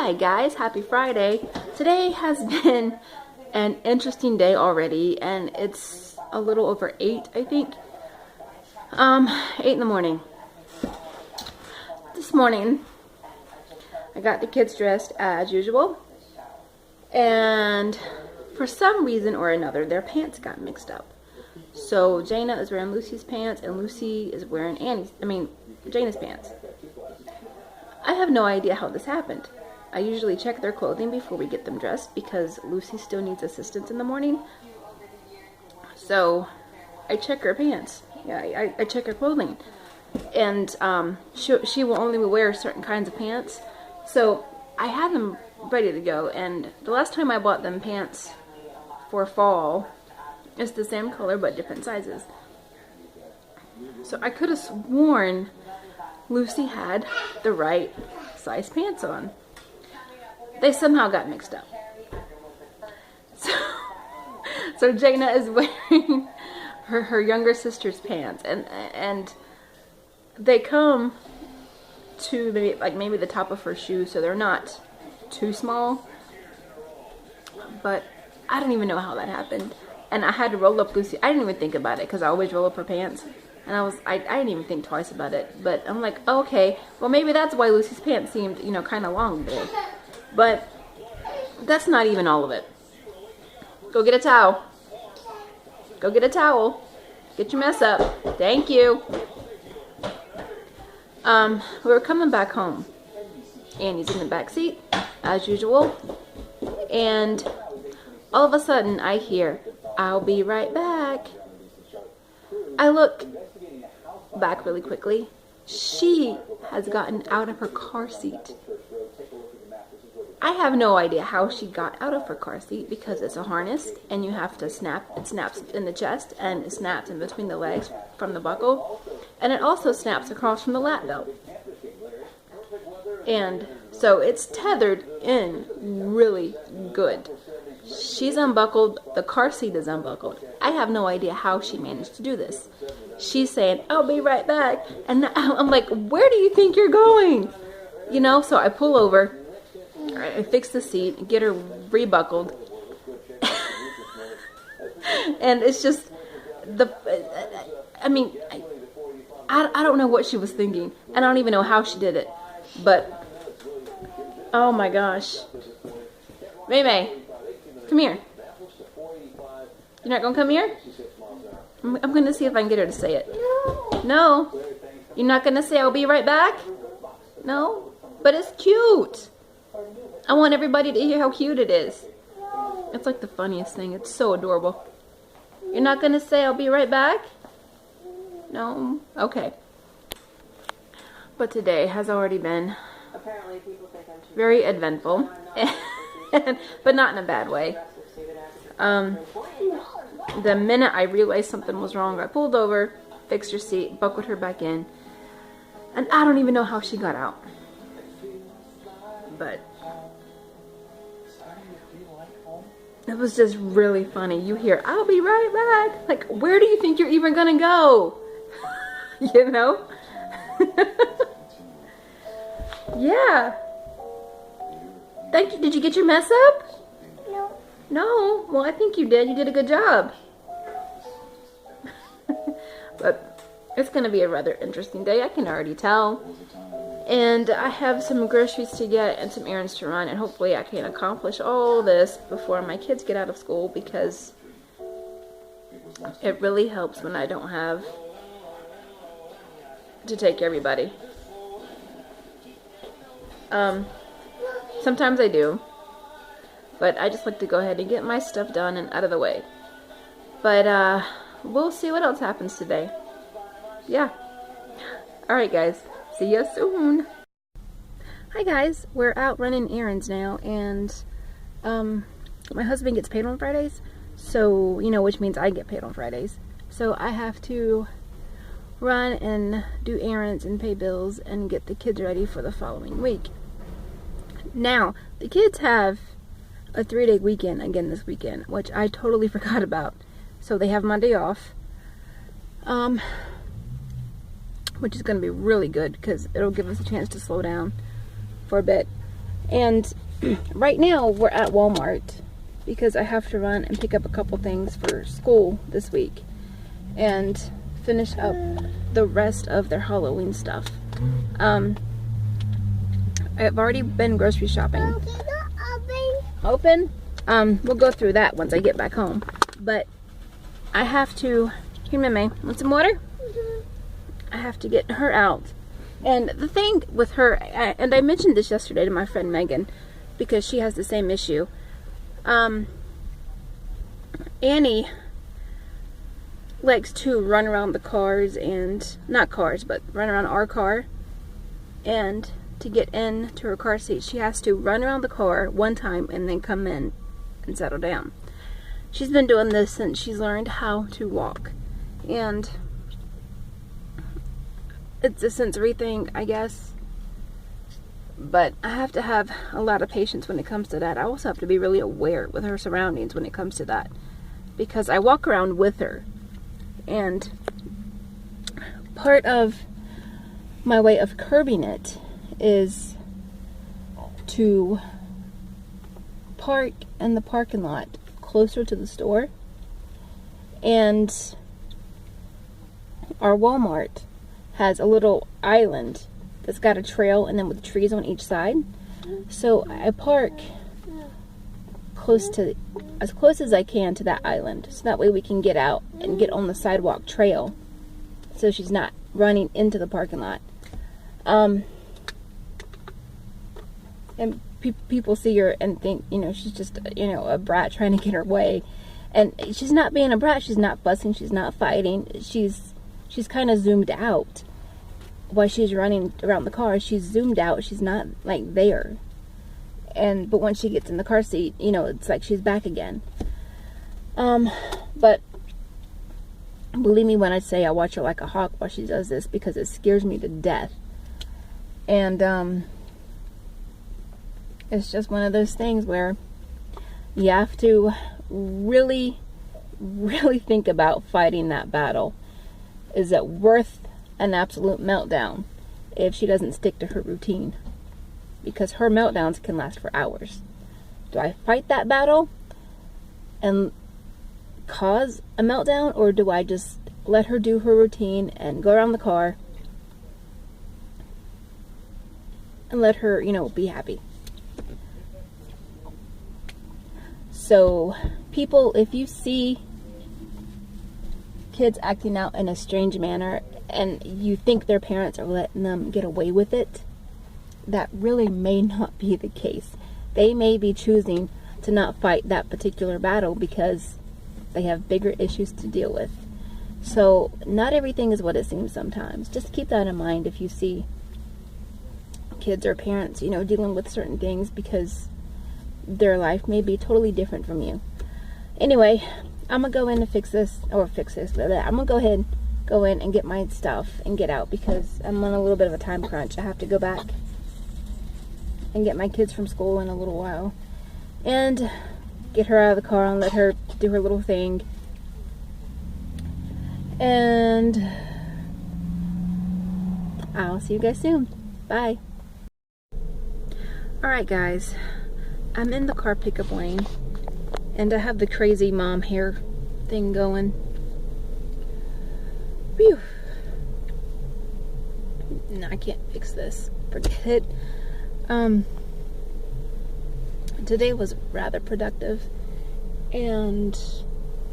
Hi guys, happy Friday. Today has been an interesting day already, and it's a little over 8, I think. 8 in the morning. This morning, I got the kids dressed as usual, and for some reason or another, their pants got mixed up. So Jaina is wearing Lucy's pants, and Lucy is wearing Jaina's pants. I have no idea how this happened. I usually check their clothing before we get them dressed because Lucy still needs assistance in the morning. So I check her pants. Yeah, I check her clothing. And she will only wear certain kinds of pants. So I had them ready to go. And the last time I bought them pants for fall, it's the same color but different sizes. So I could have sworn Lucy had the right size pants on. They somehow got mixed up. So Jaina is wearing her younger sister's pants, and they come to maybe the top of her shoe, so they're not too small. But I don't even know how that happened. And I had to roll up Lucy. I didn't even think about it because I always roll up her pants. And I didn't even think twice about it. But I'm like, oh, okay, well maybe that's why Lucy's pants seemed, kind of long today. But that's not even all of it. Go get a towel. Go get a towel. Get your mess up. Thank you. We were coming back home. Annie's in the back seat, as usual. And all of a sudden, I hear, "I'll be right back." I look back really quickly. She has gotten out of her car seat. I have no idea how she got out of her car seat because it's a harness and you have to snap. It snaps in the chest and it snaps in between the legs from the buckle. And it also snaps across from the lap belt. And so it's tethered in really good. She's unbuckled. The car seat is unbuckled. I have no idea how she managed to do this. She's saying, "I'll be right back." And I'm like, where do you think you're going? So I pull over. I fix the seat, get her rebuckled. And it's just, I don't know what she was thinking. And I don't even know how she did it. But, oh my gosh. May, come here. You're not going to come here? I'm going to see if I can get her to say it. No. You're not going to say, "I'll be right back"? No. But it's cute. I want everybody to hear how cute it is. It's like the funniest thing. It's so adorable. You're not going to say, "I'll be right back"? No? Okay. But today has already been very eventful. But not in a bad way. The minute I realized something was wrong, I pulled over, fixed her seat, buckled her back in. And I don't even know how she got out. But it was just really funny. You hear, "I'll be right back." Like, where do you think you're even gonna go? Yeah. Thank you. Did you get your mess up? No. No? Well, I think you did. You did a good job. But it's gonna be a rather interesting day. I can already tell. And I have some groceries to get and some errands to run, and hopefully I can accomplish all this before my kids get out of school, because it really helps when I don't have to take everybody. Sometimes I do, but I just like to go ahead and get my stuff done and out of the way. But we'll see what else happens today. Yeah. Alright guys. See you soon. Hi guys, we're out running errands now, and my husband gets paid on Fridays, so which means I get paid on Fridays. So I have to run and do errands and pay bills and get the kids ready for the following week. Now, the kids have a 3-day weekend again this weekend, which I totally forgot about. So they have Monday off. Which is going to be really good because it'll give us a chance to slow down for a bit. And right now we're at Walmart because I have to run and pick up a couple things for school this week and finish up the rest of their Halloween stuff. I've already been grocery shopping. Open? We'll go through that once I get back home. But I have to, here, Meme, want some water? I have to get her out. And the thing with her, and I mentioned this yesterday to my friend Megan, because she has the same issue. Annie likes to run around the cars and, not cars, but run around our car. And to get into her car seat, she has to run around the car one time and then come in and settle down. She's been doing this since she's learned how to walk. And it's a sensory thing, I guess. But I have to have a lot of patience when it comes to that. I also have to be really aware with her surroundings when it comes to that. Because I walk around with her. And part of my way of curbing it is to park in the parking lot closer to the store. And our Walmart has a little island that's got a trail and then with trees on each side. So I park as close as I can to that island, so that way we can get out and get on the sidewalk trail, so she's not running into the parking lot. And people see her and think, you know, she's just, you know, a brat trying to get her way. And she's not being a brat. She's not fussing. She's not fighting. She's kind of zoomed out while she's running around the car. She's zoomed out. She's not like there. But when she gets in the car seat, you know, it's like she's back again. But believe me when I say I watch her like a hawk while she does this, because it scares me to death. And it's just one of those things where you have to really, really think about fighting that battle. Is it worth an absolute meltdown if she doesn't stick to her routine? Because her meltdowns can last for hours. Do I fight that battle and cause a meltdown, or do I just let her do her routine and go around the car and let her, you know, be happy? So, people, if you see kids acting out in a strange manner and you think their parents are letting them get away with it, that really may not be the case. They may be choosing to not fight that particular battle because they have bigger issues to deal with. So not everything is what it seems sometimes. Just keep that in mind if you see kids or parents, you know, dealing with certain things, because their life may be totally different from you. Anyway, I'm gonna go in and fix this. I'm gonna go ahead, go in and get my stuff and get out, because I'm on a little bit of a time crunch. I have to go back and get my kids from school in a little while and get her out of the car and let her do her little thing. And I'll see you guys soon. Bye. Alright guys, I'm in the car pickup lane and I have the crazy mom hair thing going. Whew. No, I can't fix this. Forget it. Today was rather productive, and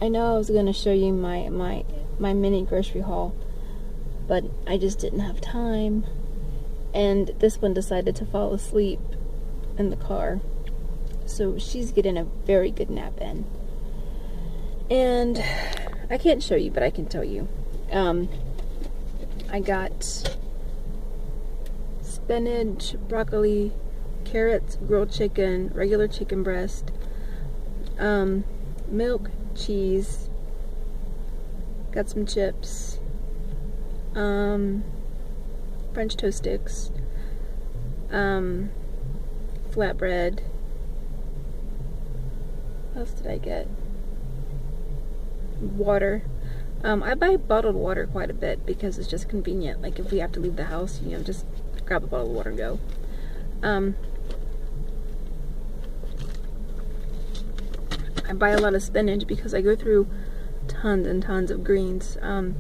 I know I was going to show you my mini grocery haul, but I just didn't have time, and this one decided to fall asleep in the car, so she's getting a very good nap in. And I can't show you, but I can tell you. I got spinach, broccoli, carrots, grilled chicken, regular chicken breast, milk, cheese, got some chips, French toast sticks, flatbread. What else did I get? Water. I buy bottled water quite a bit because it's just convenient. Like if we have to leave the house, you know, just grab a bottle of water and go. I buy a lot of spinach because I go through tons and tons of greens. I'm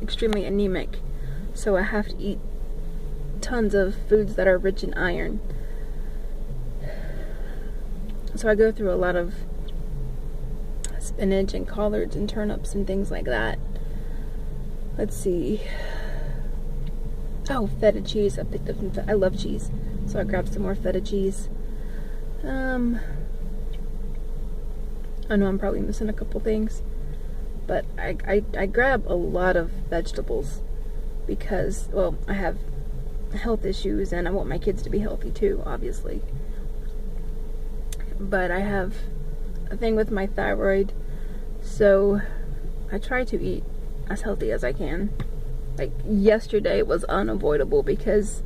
extremely anemic, so I have to eat tons of foods that are rich in iron. So I go through a lot of spinach and collards and turnips and things like that. Let's see. Oh, feta cheese. I picked up some I love cheese, so I grabbed some more feta cheese. I know I'm probably missing a couple things, but I grab a lot of vegetables because, well, I have health issues and I want my kids to be healthy too, obviously. But I have a thing with my thyroid, so I try to eat as healthy as I can. Like yesterday was unavoidable because,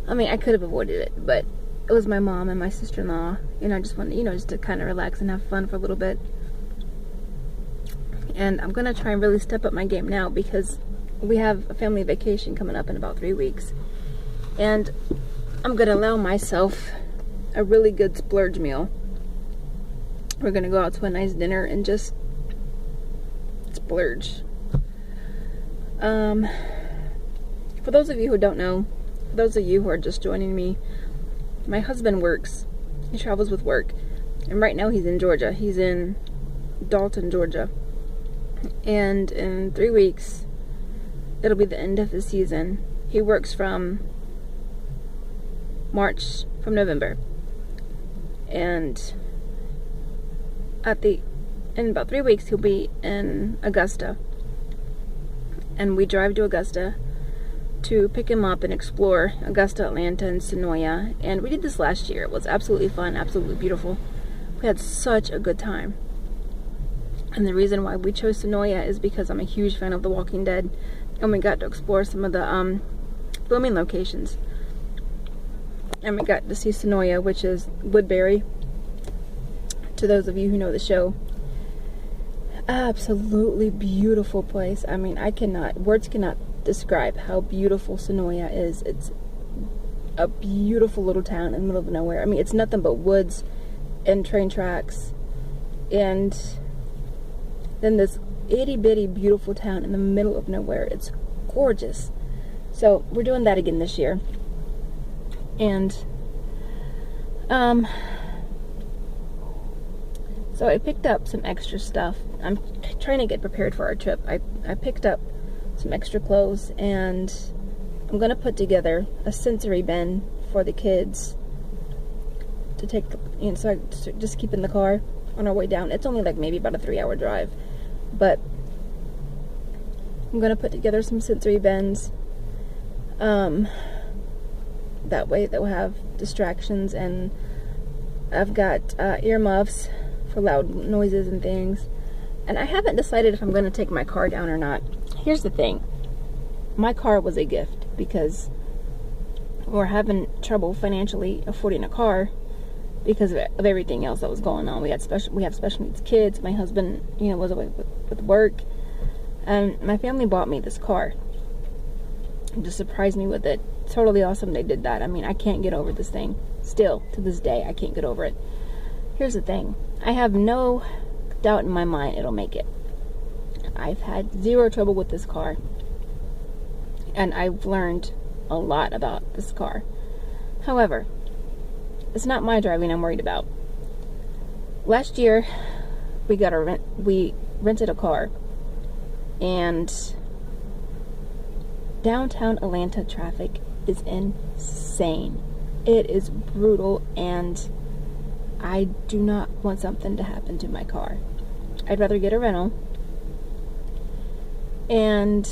I mean, I could have avoided it, but it was my mom and my sister-in-law, and I just wanted, just to kind of relax and have fun for a little bit. And I'm gonna try and really step up my game now because we have a family vacation coming up in about 3 weeks, and I'm gonna allow myself a really good splurge meal. We're gonna go out to a nice dinner and just splurge. For those of you who don't know, for those of you who are just joining me, my husband works. He travels with work, and right now he's in Georgia. He's in Dalton, Georgia, and in 3 weeks it'll be the end of his season. He works from November, and in about 3 weeks he'll be in Augusta, and we drive to Augusta to pick him up and explore Augusta, Atlanta, and Sonoya. And we did this last year. It was absolutely fun, absolutely beautiful. We had such a good time. And the reason why we chose Sonoya is because I'm a huge fan of The Walking Dead, and we got to explore some of the filming locations. And we got to see Sonoya, which is Woodbury, to those of you who know the show. Absolutely beautiful place. I mean, words cannot describe how beautiful Sonoya is. It's a beautiful little town in the middle of nowhere. I mean, it's nothing but woods and train tracks, and then this itty bitty beautiful town in the middle of nowhere. It's gorgeous. So we're doing that again this year. And so I picked up some extra stuff. I'm trying to get prepared for our trip. I picked up some extra clothes, and I'm gonna put together a sensory bin for the kids to take, so I just keep in the car on our way down. It's only like maybe about a 3-hour drive, but I'm gonna put together some sensory bins. That way they'll have distractions, and I've got earmuffs for loud noises and things. And I haven't decided if I'm going to take my car down or not. Here's the thing. My car was a gift because we're having trouble financially affording a car because of everything else that was going on. We have special needs kids. My husband, was away with work. And my family bought me this car. It just surprised me with it. Totally awesome they did that. I mean, I can't get over this thing. Still, to this day, I can't get over it. Here's the thing. I have no doubt in my mind it'll make it. I've had zero trouble with this car, and I've learned a lot about this car. However, it's not my driving I'm worried about. Last year we rented a car, and downtown Atlanta traffic is insane. It is brutal, and I do not want something to happen to my car. I'd rather get a rental, and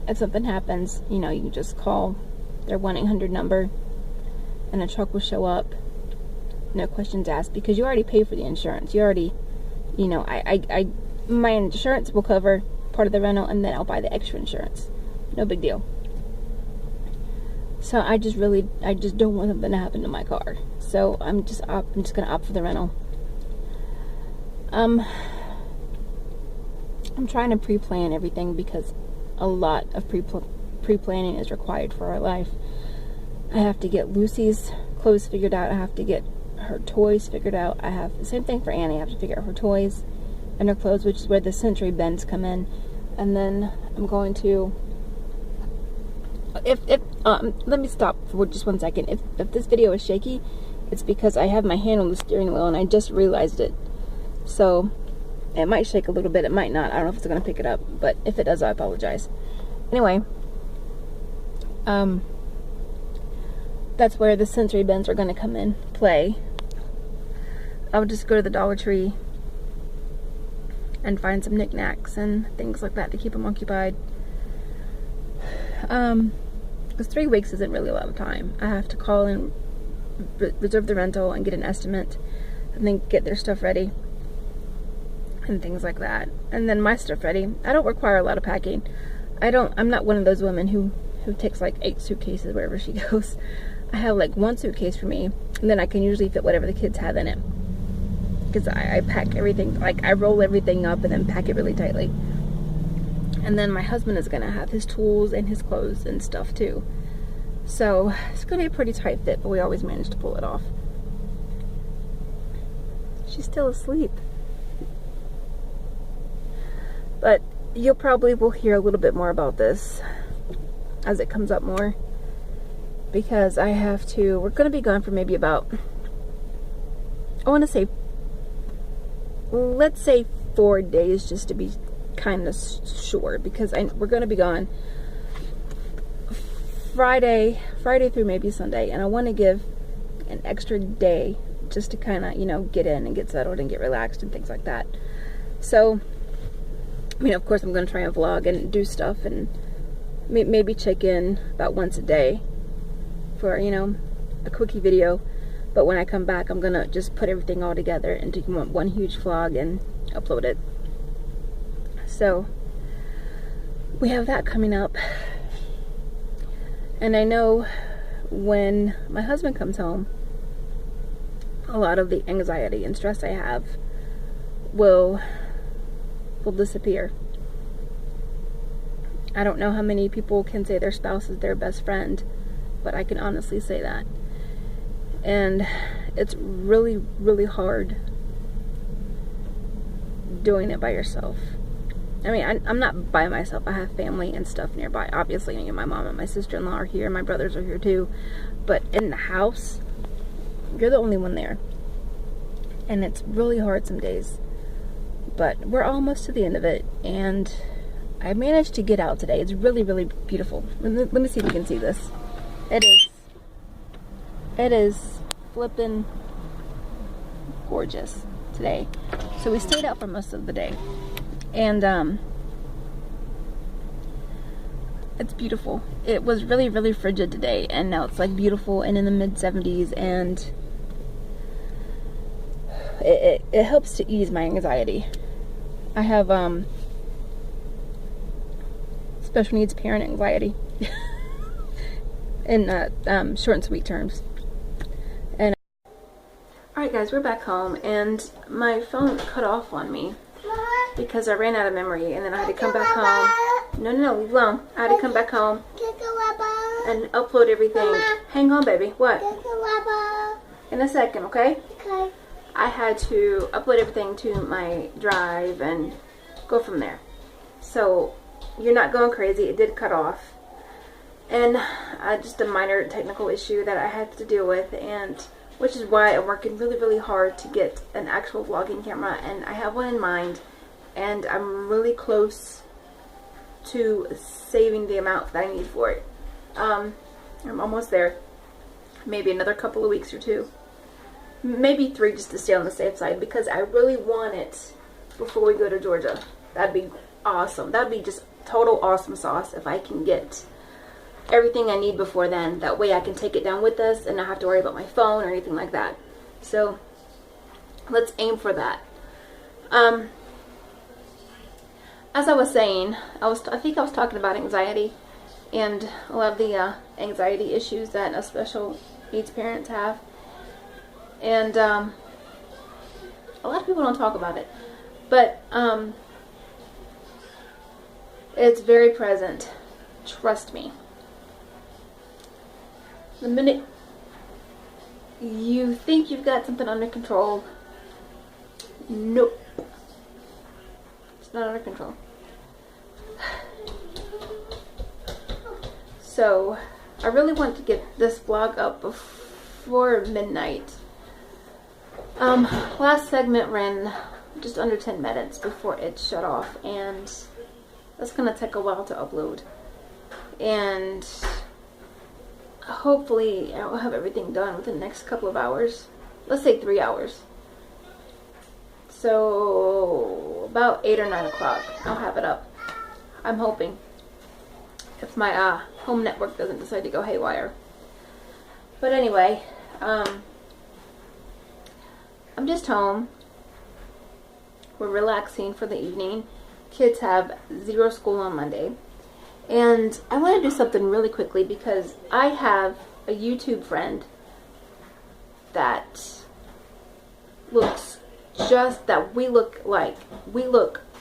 if something happens, you can just call their 1-800 number and a truck will show up. No questions asked, because you already pay for the insurance. You already, my insurance will cover part of the rental, and then I'll buy the extra insurance. No big deal. So I just don't want something to happen to my car. So I'm just gonna opt for the rental. I'm trying to pre-plan everything because a lot of pre-planning is required for our life. I have to get Lucy's clothes figured out. I have to get her toys figured out. I have the same thing for Annie. I have to figure out her toys and her clothes, which is where the sensory bends come in. And then I'm going to, let me stop for just 1 second. If this video is shaky, it's because I have my hand on the steering wheel and I just realized it. So it might shake a little bit, it might not. I don't know if it's gonna pick it up, but if it does, I apologize. Anyway, that's where the sensory bends are gonna come in play. I'll just go to the Dollar Tree and find some knickknacks and things like that to keep them occupied. Because 3 weeks isn't really a lot of time. I have to call and reserve the rental and get an estimate and then get their stuff ready and things like that, and then my stuff ready. I don't require a lot of packing. I'm not one of those women who takes like 8 suitcases wherever she goes. I have like 1 suitcase for me, and then I can usually fit whatever the kids have in it, because I pack everything, like I roll everything up and then pack it really tightly. And then my husband is gonna have his tools and his clothes and stuff too, so it's gonna be a pretty tight fit, but we always manage to pull it off. She's still asleep. But you'll probably will hear a little bit more about this as it comes up more, because we're going to be gone for maybe about, I want to say, let's say 4 days, just to be kind of sure, because we're going to be gone Friday through maybe Sunday, and I want to give an extra day just to kind of, you know, get in and get settled and get relaxed and things like that. So I mean, of course, I'm going to try and vlog and do stuff and maybe check in about once a day for, you know, a quickie video. But when I come back, I'm going to just put everything all together into one huge vlog and upload it. So we have that coming up. And I know when my husband comes home, a lot of the anxiety and stress I have will disappear. I don't know how many people can say their spouse is their best friend, but I can honestly say that. And it's really, really hard doing it by yourself. I mean, I'm not by myself. I have family and stuff nearby. Obviously, you know, my mom and my sister-in-law are here. My brothers are here too. But in the house, you're the only one there. And it's really hard some days. But we're almost to the end of it, and I managed to get out today. It's really, really beautiful. Let me see if you can see this. It is flippin' gorgeous today. So we stayed out for most of the day, and it's beautiful. It was really, really frigid today, and now it's like beautiful and in the mid-70s, and it helps to ease my anxiety. I have special needs parent anxiety in short and sweet terms. And alright guys, we're back home, and my phone cut off on me because I ran out of memory, and then I had to come back home. No, leave alone. I had to come back home and upload everything. Hang on, baby. What? In a second, okay? Okay. I had to upload everything to my drive and go from there. So you're not going crazy. It did cut off, and just a minor technical issue that I had to deal with, and which is why I'm working really, really hard to get an actual vlogging camera, and I have one in mind, and I'm really close to saving the amount that I need for it. I'm almost there. Maybe another couple of weeks or 2. Maybe 3, just to stay on the safe side, because I really want it before we go to Georgia. That'd be awesome. That'd be just total awesome sauce if I can get everything I need before then. That way I can take it down with us and not have to worry about my phone or anything like that. So let's aim for that. As I was saying, I think I was talking about anxiety and a lot of the anxiety issues that special needs parents have. And a lot of people don't talk about it, but it's very present. Trust me. The minute you think you've got something under control. Nope. It's not under control. So, I really want to get this vlog up before midnight. Last segment ran just under 10 minutes before it shut off, and that's gonna take a while to upload. And hopefully I'll have everything done within the next couple of hours. Let's say 3 hours. So about 8 or 9 o'clock I'll have it up. I'm hoping, if my home network doesn't decide to go haywire. But anyway, I'm just home. We're relaxing for the evening. Kids have 0 school on Monday. And I want to do something really quickly because I have a YouTube friend that looks just that we look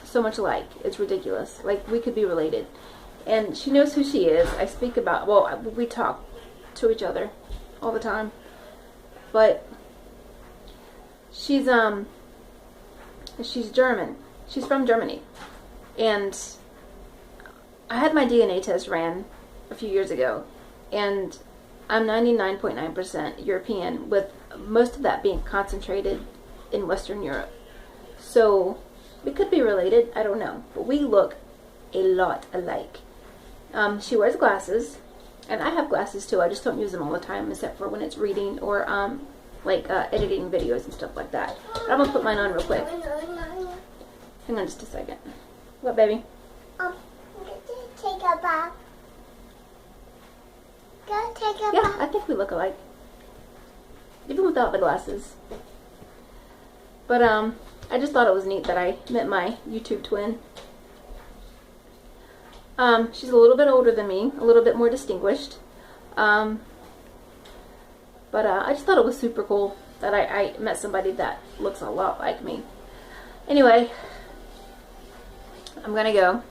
so much alike. It's ridiculous. Like, we could be related. And she knows who she is. I speak about, well, we talk to each other all the time. But she's German. She's from Germany. And I had my DNA test ran a few years ago, and I'm 99.9% European, with most of that being concentrated in Western Europe. So we could be related, I don't know, but we look a lot alike. She wears glasses, and I have glasses too. I just don't use them all the time, except for when it's reading or editing videos and stuff like that. But I'm gonna put mine on real quick. Hang on just a second. What, baby? Take a bath. Go take a bath. Yeah, I think we look alike, even without the glasses. But I just thought it was neat that I met my YouTube twin. She's a little bit older than me, a little bit more distinguished. But I just thought it was super cool that I met somebody that looks a lot like me. Anyway, I'm gonna go.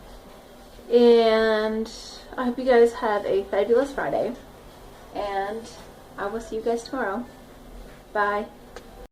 And I hope you guys have a fabulous Friday. And I will see you guys tomorrow. Bye.